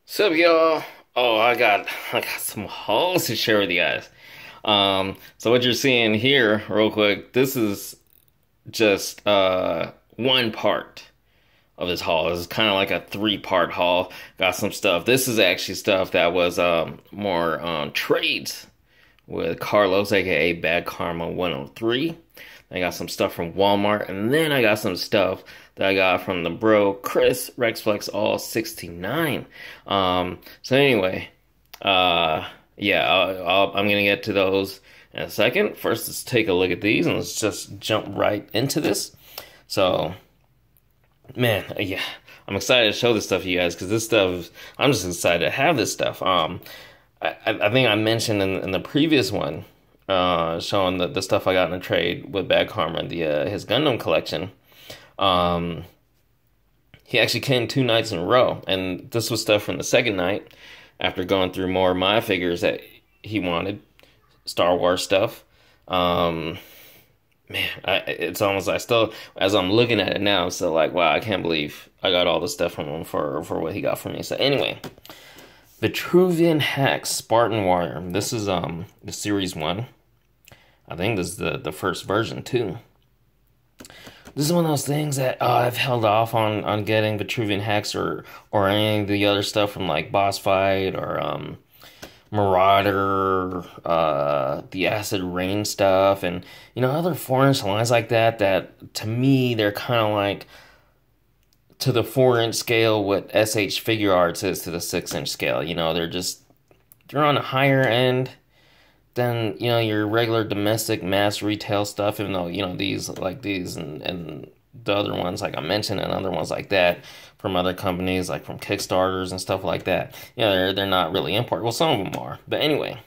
Sup, y'all? Oh, I got some hauls to share with you guys. So what you're seeing here, real quick, this is just one part of this haul. This is kind of like a three-part haul. Got some stuff. This is actually stuff that was more trades with Carlos, aka Badkarma103. I got some stuff from Walmart, and then I got some stuff that I got from the bro Chris Rexflexall69. So anyway, yeah, I'm gonna get to those in a second. First, let's take a look at these, and let's just jump right into this. So, man, yeah, I'm excited to show this stuff to you guys because this stuff, I'm just excited to have this stuff. I think I mentioned in the previous one, showing the stuff I got in a trade with Bad Karma, his Gundam collection. He actually came 2 nights in a row, and this was stuff from the second night after going through more of my figures that he wanted, Star Wars stuff. Man, it's almost I still, as I'm looking at it now, I'm still like, wow, I can't believe I got all this stuff from him for what he got from me. So anyway. Vitruvian H.A.C.K.S Spartan Warrior. This is the series 1. I think this is the first version too. This is one of those things that I've held off on getting Vitruvian H.A.C.K.S or any of the other stuff from like Boss Fight or Marauder, the Acid Rain stuff, and other 4-inch lines like that. That to me they're kind of like to the 4-inch scale what SH Figure Arts is to the 6-inch scale. They're on a higher end than, your regular domestic mass retail stuff, even though, these and the other ones like I mentioned and other ones like that from other companies, like from Kickstarters and stuff like that. They're not really import. Well, some of them are. But anyway,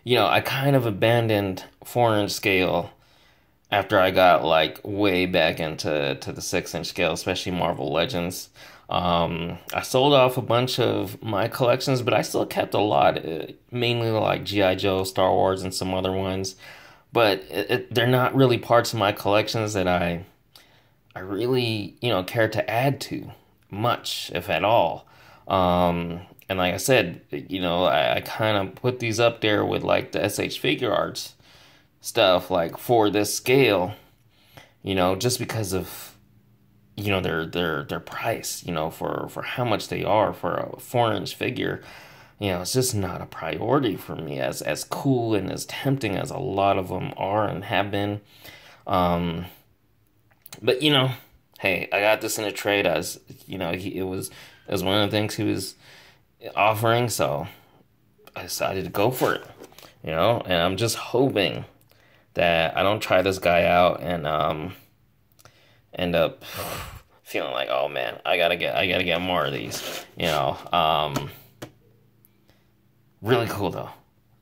I kind of abandoned 4-inch scale after I got like way back into the 6-inch scale, especially Marvel Legends. I sold off a bunch of my collections, but I still kept a lot, mainly like G.I. Joe, Star Wars, and some other ones. But they're not really parts of my collections that I really, care to add to much, if at all. And like I said, I kind of put these up there with like the SH Figure Arts stuff, like for this scale, just because of their price, for how much they are for a 4-inch figure. It's just not a priority for me, as cool and as tempting as a lot of them are and have been. But hey, I got this in a trade as it was one of the things he was offering, so I decided to go for it. And I'm just hoping that I don't try this guy out and end up feeling like, oh man, I gotta get more of these. Really cool though.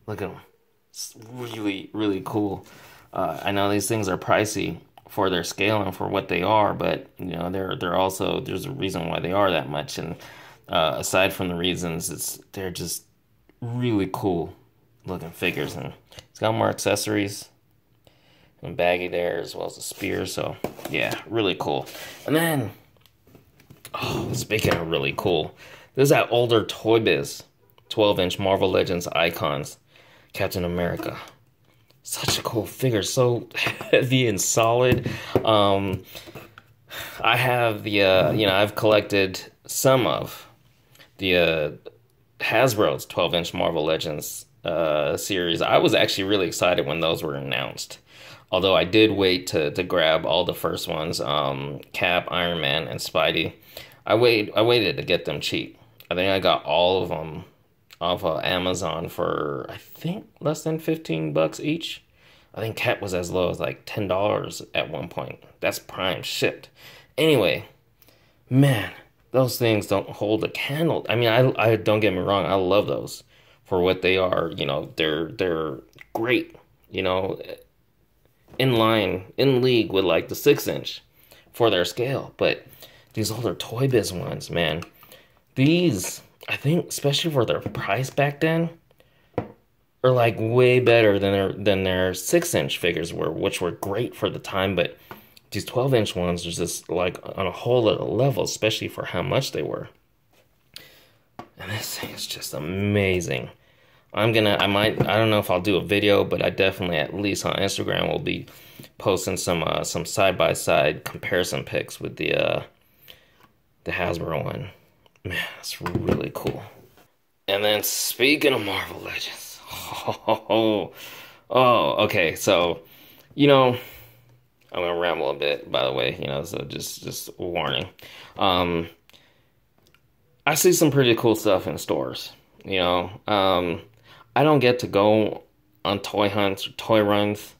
Look at them. It's really, really cool. I know these things are pricey for their scale and for what they are, but they're also, there's a reason why they are that much. And aside from the reasons, they're just really cool looking figures, and it's got more accessories and baggy there, as well as a spear. So yeah, really cool. And then, speaking of really cool, there's that older Toy Biz 12-inch Marvel Legends Icons Captain America. Such a cool figure, so heavy and solid. I have the I've collected some of the Hasbro's 12-inch Marvel Legends series. I was actually really excited when those were announced. Although I did wait to grab all the first ones, Cap, Iron Man, and Spidey. I waited to get them cheap. I think I got all of them off of Amazon for, I think, less than $15 each. I think Cap was as low as like $10 at one point. That's prime shipped. Anyway, man, those things don't hold a candle. I mean, I don't get me wrong, I love those for what they are. They're great. In line, in league with like the 6-inch for their scale. But these older Toy Biz ones, man, these, I think, especially for their price back then, are like way better than their 6-inch figures were, which were great for the time. But these 12-inch ones are just like on a whole other level, especially for how much they were. And this thing is just amazing. I don't know if I'll do a video, but I definitely, at least on Instagram, will be posting some side-by-side comparison pics with the Hasbro one. Man, that's really cool. And then speaking of Marvel Legends, okay, so, you know, I'm gonna ramble a bit, by the way, you know, so just a warning. I see some pretty cool stuff in stores, you know. I don't get to go on toy hunts or toy runs,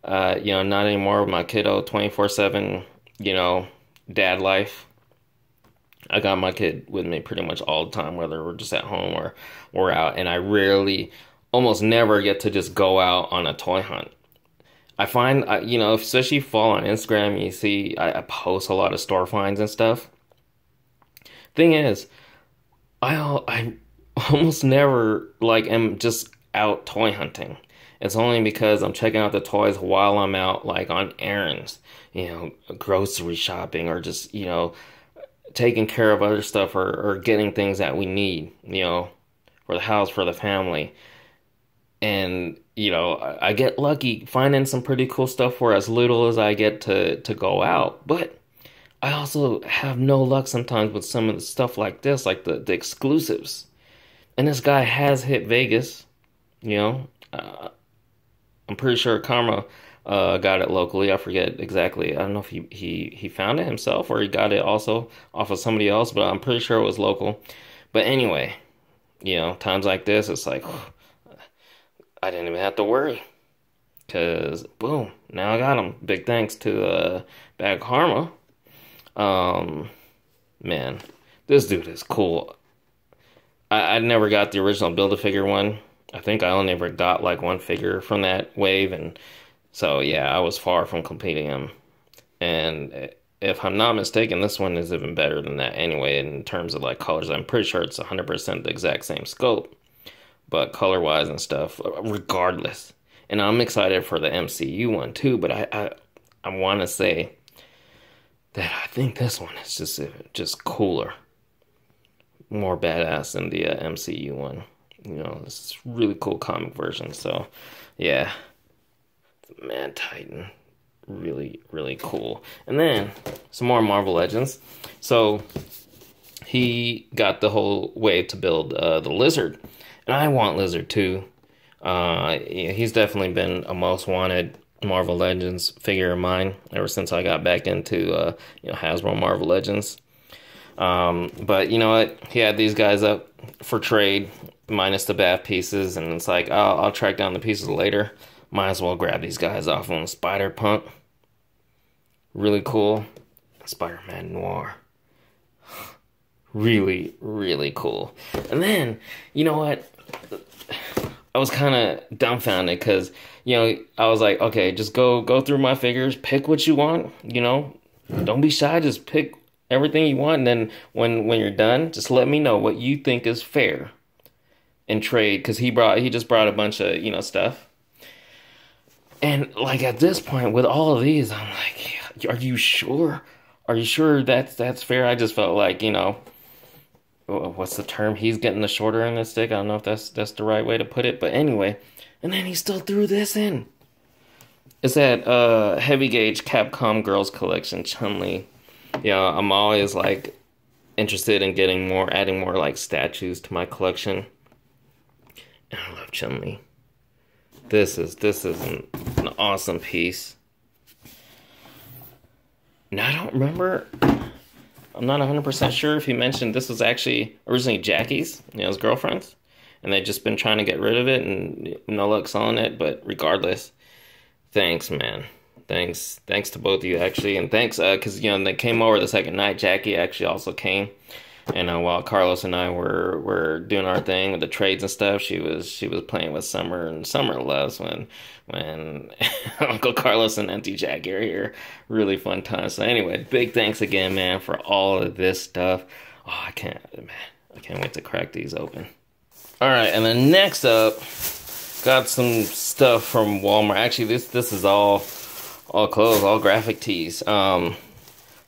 you know, not anymore with my kiddo 24/7, you know, dad life. I got my kid with me pretty much all the time, whether we're just at home or we're out, and I rarely, almost never get to just go out on a toy hunt. I find, you know, especially if you follow on Instagram, you see I post a lot of store finds and stuff. Thing is, I almost never like am just out toy hunting. It's only because I'm checking out the toys while I'm out like on errands, you know, grocery shopping, or just, you know, taking care of other stuff, or getting things that we need, you know, for the house, for the family. And, you know, I get lucky finding some pretty cool stuff for as little as I get to go out. But I also have no luck sometimes with some of the stuff like this, like the exclusives. And this guy has hit Vegas, you know. I'm pretty sure Karma got it locally. I forget exactly. I don't know if he found it himself or he got it also off of somebody else, but I'm pretty sure it was local. But anyway, you know, times like this, it's like, I didn't even have to worry. Because, boom, now I got him. Big thanks to Badkarma. Man, this dude is cool. I never got the original Build-A-Figure one. I think I only ever got like one figure from that wave, and so yeah, I was far from completing him. And if I'm not mistaken, this one is even better than that anyway in terms of like colors. I'm pretty sure it's 100% the exact same scope, but color-wise and stuff, regardless. And I'm excited for the MCU one too, but I want to say that I think this one is just cooler, more badass than the MCU one. You know, this is really cool comic version. So, yeah, Man Titan, really, really cool. And then some more Marvel Legends. So he got the whole wave to build the Lizard, and I want Lizard too. He's definitely been a most wanted Marvel Legends figure of mine ever since I got back into you know, Hasbro Marvel Legends. But you know what? He had these guys up for trade, minus the BAF pieces, and it's like, I'll track down the pieces later. Might as well grab these guys off on Spider-Punk. Really cool. Spider-Man Noir. Really, really cool. And then, you know what? I was kind of dumbfounded because, you know, I was like, okay, just go through my figures, pick what you want, you know. Don't be shy, just pick everything you want, and then when you're done, just let me know what you think is fair in trade, because he just brought a bunch of, you know, stuff. And like at this point with all of these, I'm like, are you sure? Are you sure that's fair? I just felt like, you know, what's the term? He's getting the shorter end of the stick. I don't know if that's the right way to put it, but anyway. And then he still threw this in. It's that heavy gauge Capcom Girls Collection Chun-Li. Yeah, I'm always like interested in adding more like statues to my collection. And I love Chun-Li. This is an awesome piece. Now I don't remember. I'm not 100% sure if he mentioned this was actually originally Jackie's, you know, his girlfriend's, and they've just been trying to get rid of it and no luck selling it. But regardless, thanks, man. Thanks to both of you, actually, and thanks, because, you know, they came over the second night. Jackie actually also came, and while Carlos and I were doing our thing with the trades and stuff, she was playing with Summer, and Summer loves when Uncle Carlos and Auntie Jackie are here. Really fun time. So anyway, big thanks again, man, for all of this stuff. Oh, I can't wait to crack these open. All right, and then next up, got some stuff from Walmart. Actually, this is all clothes, all graphic tees.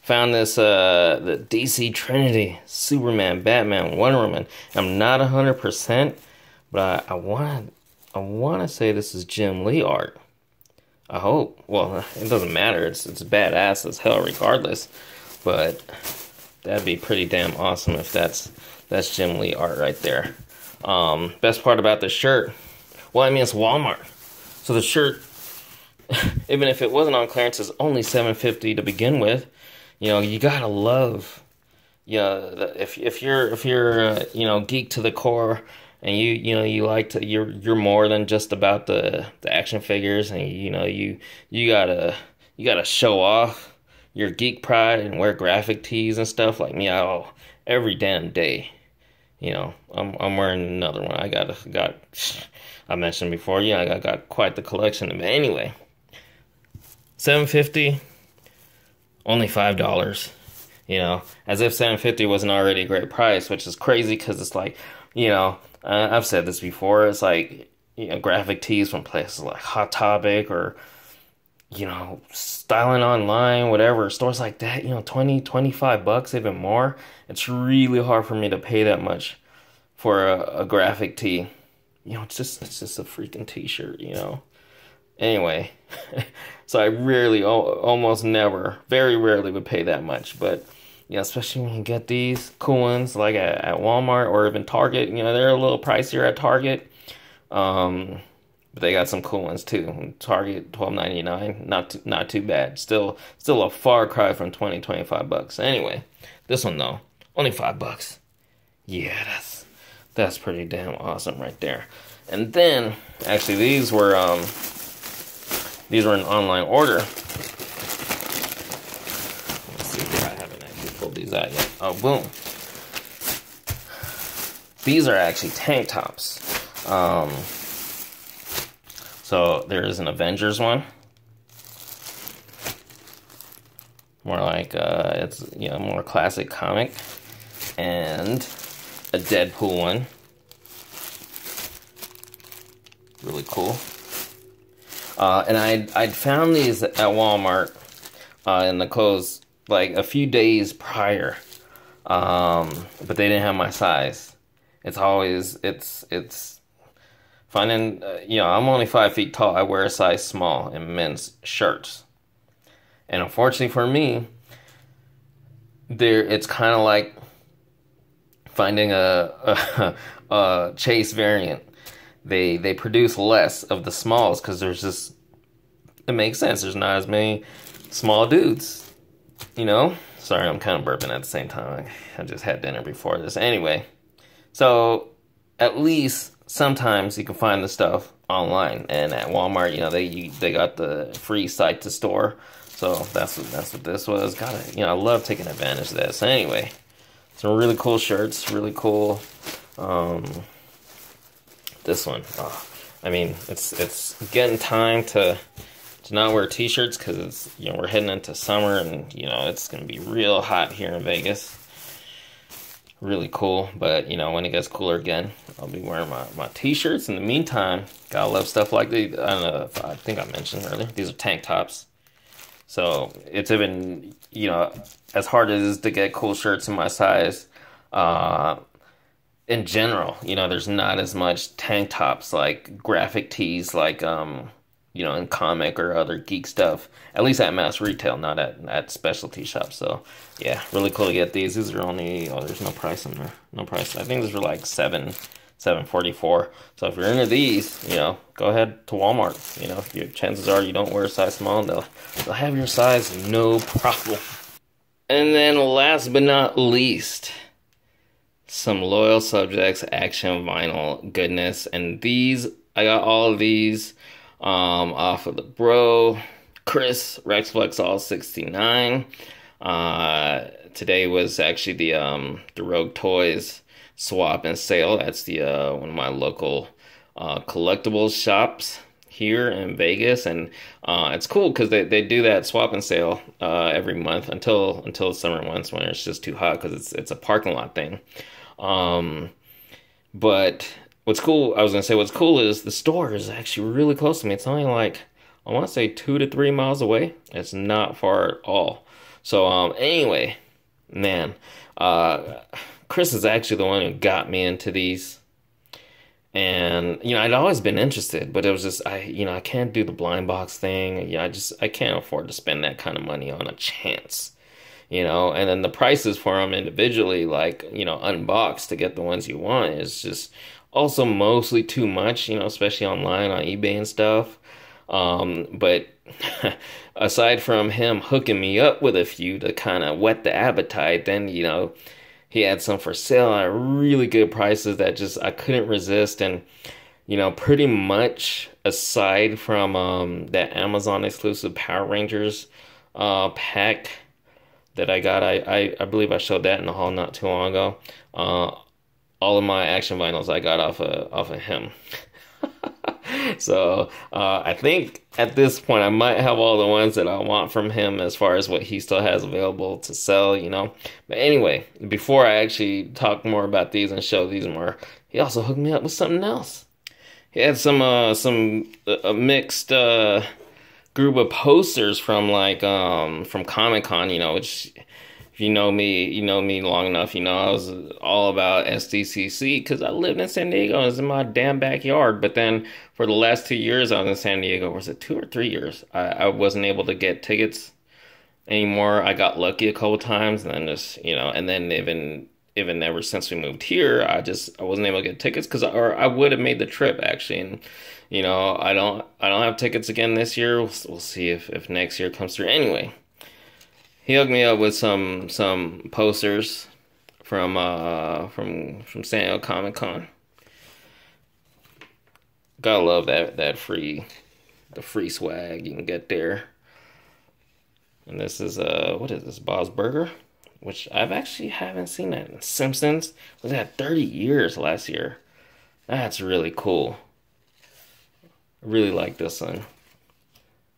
Found this the DC Trinity, Superman, Batman, Wonder Woman. I'm not 100%, but I want to say this is Jim Lee art. I hope. Well, it doesn't matter. It's badass as hell regardless. But that'd be pretty damn awesome if that's Jim Lee art right there. Best part about the shirt, well, I mean, it's Walmart. So the shirt, even if it wasn't on clearance, is only $7.50 to begin with. You know, you gotta love, if you're you know, geek to the core, and you like to, you're more than just about the action figures, and you gotta show off your geek pride and wear graphic tees and stuff like me. Every damn day. You know, I'm wearing another one. I mentioned before, I got quite the collection. But anyway, $7.50, only $5. You know, as if $7.50 wasn't already a great price, which is crazy because it's like, you know, I've said this before. It's like, you know, graphic tees from places like Hot Topic or, you know, Styling Online, whatever, stores like that, you know, 20, 25 bucks, even more. It's really hard for me to pay that much for a graphic tee. You know, it's just a freaking t-shirt, you know. Anyway, so I rarely, almost never, very rarely would pay that much. But, you know, especially when you get these cool ones like at Walmart or even Target, you know, they're a little pricier at Target. But they got some cool ones too. Target $12.99, not too bad. Still a far cry from 25 bucks. Anyway, this one though, only $5. Yeah, that's pretty damn awesome right there. And then actually these were an online order. Let's see if I haven't actually pulled these out yet. Oh, boom. These are actually tank tops. So there is an Avengers one. More like it's, you know, more classic comic, and a Deadpool one. Really cool. And I'd found these at Walmart in the clothes like a few days prior, but they didn't have my size. It's finding, you know, I'm only 5 feet tall. I wear a size small in men's shirts. And unfortunately for me, it's kind of like finding a H.A.C.K.S variant. They produce less of the smalls because it makes sense. There's not as many small dudes, you know? Sorry, I'm kind of burping at the same time. I just had dinner before this. Anyway, so at least sometimes you can find the stuff online, and at Walmart, you know, they got the free site to store, so that's what this was. You know, I love taking advantage of this. Anyway, some really cool shirts, really cool. This one, I mean, it's getting time to not wear t-shirts because it's, you know, we're heading into summer, and you know it's gonna be real hot here in Vegas. Really cool, but you know, when it gets cooler again, I'll be wearing my t-shirts. In the meantime, gotta love stuff like these. I don't know if I think I mentioned earlier, these are tank tops. So it's even, you know, as hard as it is to get cool shirts in my size, in general, you know, there's not as much tank tops like graphic tees like you know, in comic or other geek stuff, at least at mass retail, not at specialty shops. So yeah, really cool to get these. These are only, there's no price in there. No price. I think these are like $7.44. So if you're into these, you know, go ahead to Walmart. You know, chances are you don't wear a size small, and they'll have your size, no problem. And then last but not least, some Loyal Subjects action vinyl goodness. And these, I got all of these off of the bro Chris Rexflexall69. Today was actually the Rogue Toys swap and sale. That's the one of my local collectibles shops here in Vegas, and it's cool because they do that swap and sale every month until the summer months when it's just too hot because it's a parking lot thing. But what's cool is the store is actually really close to me. It's only like, I want to say 2 to 3 miles away. It's not far at all. So anyway, man, Chris is actually the one who got me into these. And I'd always been interested, but it was just I can't do the blind box thing. Yeah, I can't afford to spend that kind of money on a chance. And then the prices for them individually, like, unboxed to get the ones you want is just also mostly too much, especially online on eBay and stuff. But aside from him hooking me up with a few to kind of whet the appetite, then, he had some for sale at really good prices that just I couldn't resist. And, pretty much aside from that Amazon exclusive Power Rangers pack that I got, I believe I showed that in the haul not too long ago. All of my action vinyls I got off of him. So I think at this point I might have all the ones that I want from him as far as what he still has available to sell, But anyway, before I actually talk more about these and show these more, he also hooked me up with something else. He had some mixed group of posters from from Comic-Con, which if you know me long enough, I was all about SDCC because I lived in San Diego. It was in my damn backyard. But then for the last 2 years I was in San Diego, was it 2 or 3 years? I wasn't able to get tickets anymore. I got lucky a couple times, and then just, and then even ever since we moved here, I wasn't able to get tickets or I would have made the trip actually. And I don't have tickets again this year. We'll see if next year comes through. Anyway, he hooked me up with some posters from San Diego Comic-Con. Gotta love the free swag you can get there. And this is what is this, Bob's Burger? Which I've actually haven't seen that in Simpsons. Was that 30 years last year? That's really cool. I really like this one.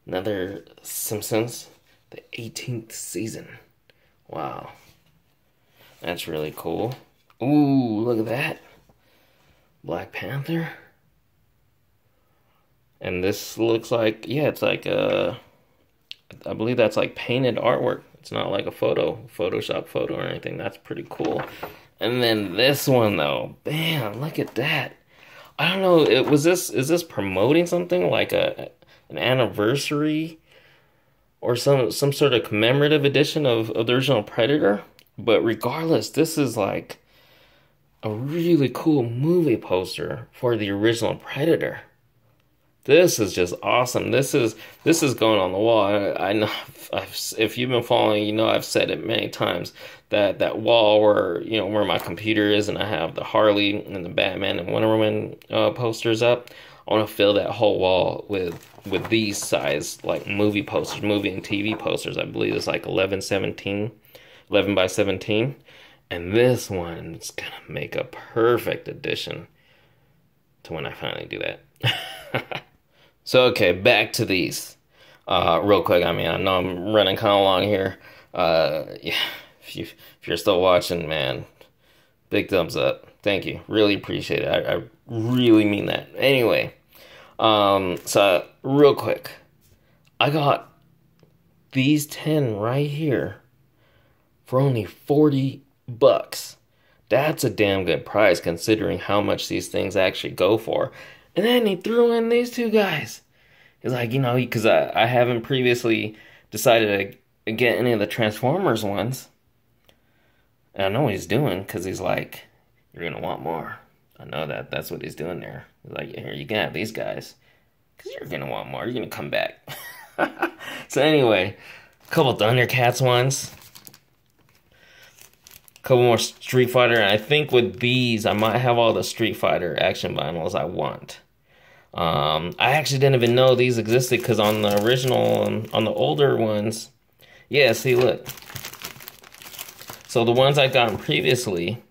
Another Simpsons, the 18th season. Wow. That's really cool. Ooh, look at that. Black Panther. And this looks like, yeah, it's like I believe that's like painted artwork. It's not like a Photoshop photo or anything. That's pretty cool. And then this one though, bam, look at that. I don't know, is this promoting something like an anniversary or some sort of commemorative edition of the original Predator? But regardless, this is like a really cool movie poster for the original Predator. This is just awesome. This is going on the wall. I know if you've been following, I've said it many times that wall where where my computer is, and I have the Harley and the Batman and Wonder Woman posters up. I want to fill that whole wall with these size like movie posters, movie and TV posters. I believe it's like 11 by 17, and this one's gonna make a perfect addition to when I finally do that. So, okay, back to these. Real quick, I know I'm running kind of long here. Yeah, if you're still watching, man, big thumbs up. Thank you. Really appreciate it. I really mean that. Anyway, so real quick, I got these 10 right here for only $40. That's a damn good price considering how much these things actually go for. And then he threw in these two guys. He's like, because I haven't previously decided to get any of the Transformers ones. And I know what he's doing, because he's like, you're going to want more. I know that's what he's doing there. He's like, here, you can have these guys. Because you're going to want more. You're going to come back. So anyway, a couple Thundercats ones. Couple more Street Fighter, and I think with these I might have all the Street Fighter action vinyls I want. I actually didn't even know these existed because on the original, on the older ones, yeah, see, look. So the ones I've gotten previously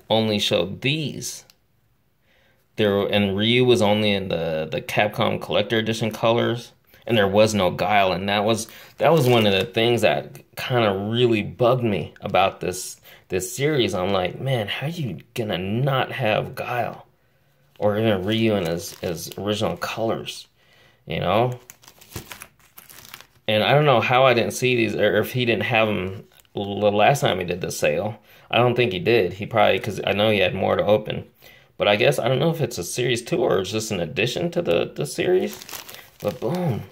only showed these. And Ryu was only in the Capcom Collector Edition colors, and there was no Guile, and that was one of the things that kind of really bugged me about this series. I'm like, man, how are you gonna not have Guile or even Ryu in his original colors? And I don't know how I didn't see these, or if he didn't have them the last time he did the sale. I don't think he did. He probably, because I know he had more to open. But I guess, I don't know if it's a series 2 or it's just an addition to the series. But boom,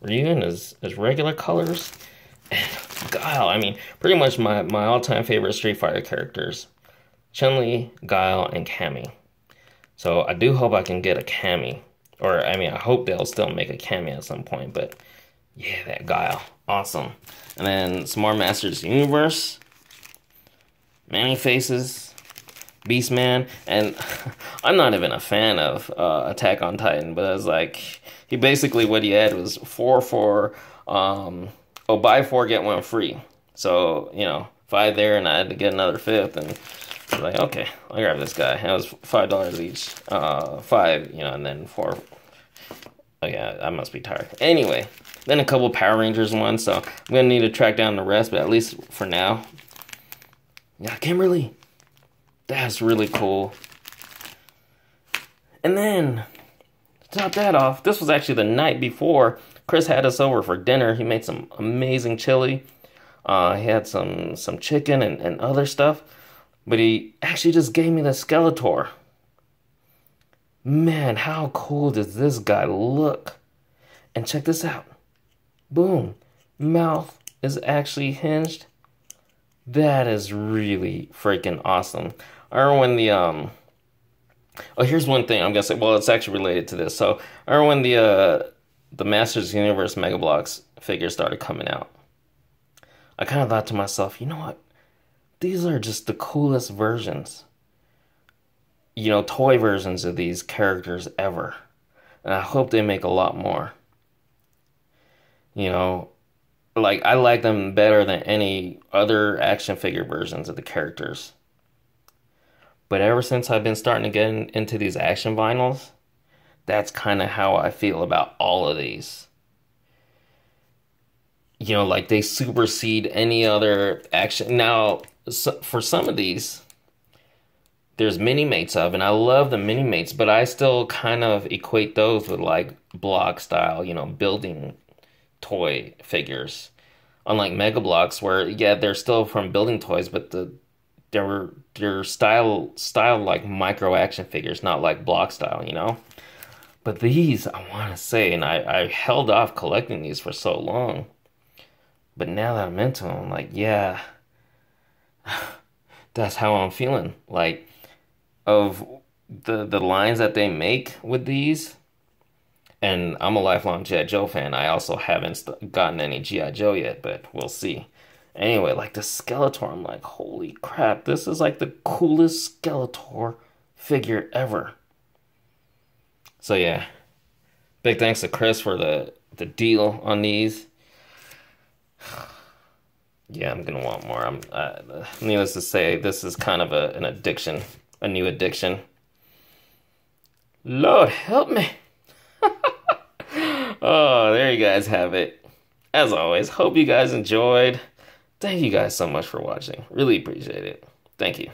Ryu is regular colors. And Guile, I mean, pretty much my all-time favorite Street Fighter characters. Chun-Li, Guile, and Cammy. So I do hope I can get a Cammy. Or, I mean, I hope they'll still make a Cammy at some point, but yeah, that Guile. Awesome. And then some more Masters of the Universe. Many Faces. Beastman. And I'm not even a fan of Attack on Titan, but I was like, he basically, what he had was 4 for, buy 4, get 1 free. So, you know, 5 there, and I had to get another 5th, and I was like, okay, I'll grab this guy. And it was $5 each. 5, you know, and then 4. Oh yeah, I must be tired. Anyway, then a couple Power Rangers ones, so I'm gonna need to track down the rest, but at least for now. Yeah, Kimberly. That's really cool. And then, to top that off, this was actually the night before Chris had us over for dinner. He made some amazing chili. He had some chicken and other stuff. But he actually just gave me the Skeletor. Man, how cool does this guy look? And check this out. Boom. Mouth is actually hinged. That is really freaking awesome. I remember when the oh, here's one thing I'm gonna say. Well, it's actually related to this. So I remember when the Masters of the Universe Mega Bloks figures started coming out. I kind of thought to myself, you know what? These are just the coolest versions. You know, toy versions of these characters ever. And I hope they make a lot more. You know, like, I like them better than any other action figure versions of the characters. But ever since I've been starting to get into these action vinyls, that's kind of how I feel about all of these. You know, like, they supersede any other action. Now, for some of these, there's mini-mates of, and I love the mini-mates, but I still kind of equate those with, like, block style, you know, building toy figures. Unlike Mega Bloks, where, yeah, they're still from building toys, but they're style like micro action figures, not like block style, you know? But these, I want to say, and I held off collecting these for so long, but now that I'm into them, like, yeah, that's how I'm feeling. Like, of the lines that they make with these, and I'm a lifelong G.I. Joe fan. I also haven't gotten any G.I. Joe yet, but we'll see. Anyway, like the Skeletor, I'm like, holy crap, this is like the coolest Skeletor figure ever. So yeah, big thanks to Chris for the deal on these. Yeah, I'm gonna want more. Needless to say, this is kind of an addiction, a new addiction. Lord help me. Oh, there you guys have it. As always, hope you guys enjoyed. Thank you guys so much for watching. Really appreciate it. Thank you.